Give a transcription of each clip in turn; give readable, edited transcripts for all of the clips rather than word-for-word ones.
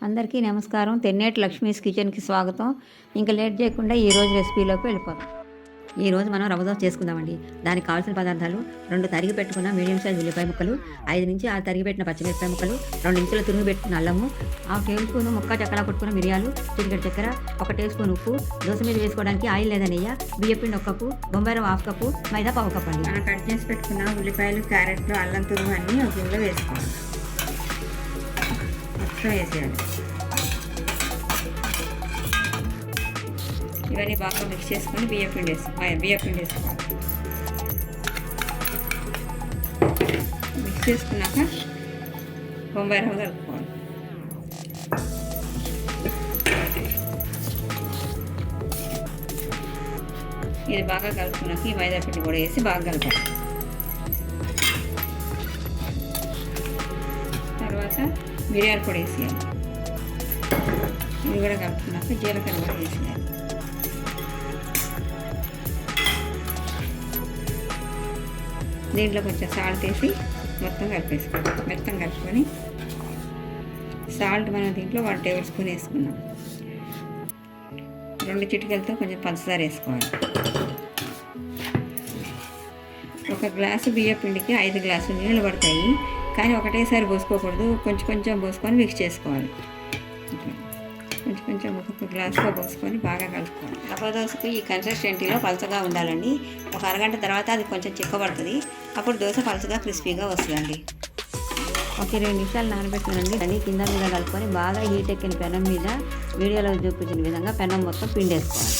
అందరికీ నమస్కారం. తెన్నేటి లక్ష్మీస్ కిచెన్‌కి స్వాగతం. ఇంక లేట్ చేయకుండా ఈరోజు రెసిపీలోకి వెళ్ళిపోదాం. ఈరోజు మనం రవ్వ దోస చేసుకుందామండి. దానికి కావాల్సిన పదార్థాలు 2 తరిగి పెట్టుకున్న మీడియం సైజ్ ఉల్లిపాయ ముక్కలు, 5-6 తరిగి పెట్టిన పచ్చిమిరపకాయ ముక్కలు, 2 ఇంచుల తురిమి పెట్టిన అల్లము, 1/2 టేబుల్ స్పూన్ ముక్క చెక్కలా కొట్టుకున్న మిరియాలు, చిటికెడు చక్కెర, 1 టేబుల్ స్పూన్ ఉప్పు, దోస మీద వేసుకోవడానికి ఆయిల్ లేదా నెయ్యి, బియ్యం పిండి 1 కప్పు, బొంబాయి రవ్వ 1/2 కప్పు, మైదా 1/4 కప్పు అండి. మనం కట్ చేసి పెట్టుకున్న ఉల్లిపాయలు, క్యారెట్లు, అల్లం తురుము అన్నీ ఒక గిన్నెలో వేసుకోవాలి. మొత్తం వేసేయాలి. ఇవన్నీ బాగా మిక్స్ చేసుకొని బియ్యం పిండి వేసుకోవాలి. మిక్స్ చేసుకున్నాక బొంబాయి రవ్వ కలుపుకోవాలి. ఇది బాగా కలుపుకున్నాక ఈ మైదా పిండి కూడా వేసి బాగా కలపాలి. తర్వాత మిరియాల పొడి వేసేయాలి. ఇది కూడా కలుపుకున్నాక జీలకర్ర కూడా వేసేయాలి. దీంట్లో కొంచెం సాల్ట్ వేసి మొత్తం కలిపేసుకోవాలి. మొత్తం కలుపుకొని సాల్ట్ మనం దీంట్లో 1 టేబుల్ స్పూన్ వేసుకున్నాం. 2 చిటికలతో కొంచెం పంచదార వేసుకోవాలి. 1 గ్లాసు బియ్యం పిండికి 5 గ్లాసులు నీళ్ళు పడతాయి. కానీ ఒకటేసారి పోసుకోకూడదు, కొంచెం కొంచెం పోసుకొని మిక్స్ చేసుకోవాలి. కొంచెం ఒక్కొక్క గ్లాస్లో పోసుకొని బాగా కలుపుకోవాలి. రవ్వ దోశకు ఈ కన్సిస్టెన్సీలో పలచగా ఉండాలండి. ఒక అరగంట తర్వాత అది కొంచెం చిక్కబడుతుంది. అప్పుడు దోశ పలచగా క్రిస్పీగా వస్తుందండి. ఒక 20 నిమిషాలు నానబెట్టినండి. దాన్ని కింద మీద కలుపుకొని బాగా హీట్ ఎక్కిన పెనం మీద వీడియోలో చూపించిన విధంగా పెనం మొత్తం పిండేసుకోవాలి.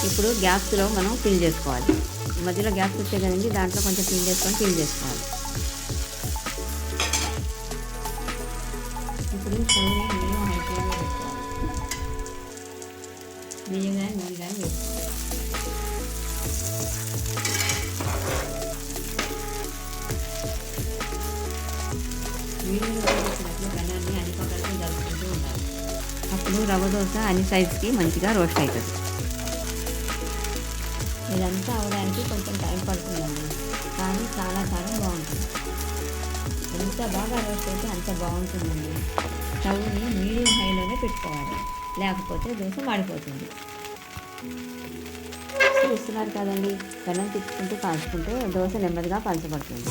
ఇప్పుడు గ్యాస్లో మనం ఫిల్ చేసుకోవాలి. మధ్యలో గ్యాస్ వచ్చే కదండి, దాంట్లో కొంచెం ఫిల్ చేసుకోవాలి. ఇప్పుడు స్టవ్ని మీడియం హై ఫ్లేమ్లో పెట్టుకోవాలి. బియ్యం కానీ నూనె కానీ వేసుకోవాలి. వీడియోలో చూపించినట్లు పెనాన్ని అన్ని పక్కలకి జరుపుకుంటూ ఉండాలి. అప్పుడు రవ్వ దోశ అన్ని సైడ్స్కి మంచిగా రోస్ట్ అవుతుంది. ఇదంతా అవడానికి కొంచెం టైం పడుతుందండి, కానీ చాలా బాగుంటుంది. ఎంత బాగా రోస్ట్ అయితే అంత బాగుంటుందండి. స్టవ్ని మీడియం హైలోనే పెట్టుకోవాలి, లేకపోతే దోశ మాడిపోతుంది. చూస్తున్నారు కదండి, పెనం తిప్పుకుంటూ కాల్చుకుంటే దోశ నెమ్మదిగా పలచబడుతుంది.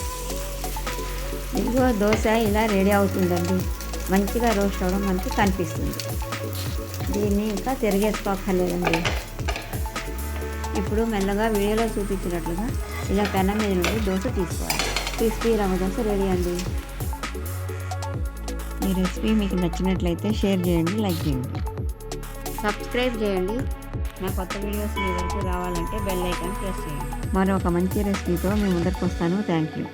ఇదిగో దోశ ఇలా రెడీ అవుతుందండి. మంచిగా రోస్ట్ అవ్వడం మనకి కనిపిస్తుంది. దీన్ని ఇంకా తిరిగేసుకోక్కర్లేదండి. ఇప్పుడు మెల్లగా వీడియోలో చూపించినట్లుగా ఇలా పెనం మీద నుండి దోశ తీసుకోవాలి. క్రిస్పీ రవ్వ దోశ రెడీ అండి. ఈ రెసిపీ మీకు నచ్చినట్లయితే షేర్ చేయండి, లైక్ చేయండి, సబ్స్క్రైబ్ చేయండి. నా కొత్త వీడియోస్ మీ వరకు రావాలంటే బెల్ ఐకాన్ ప్రెస్ చేయండి. మరొక మంచి రెసిపీతో మీ ముందరికి వస్తాను. Thank you.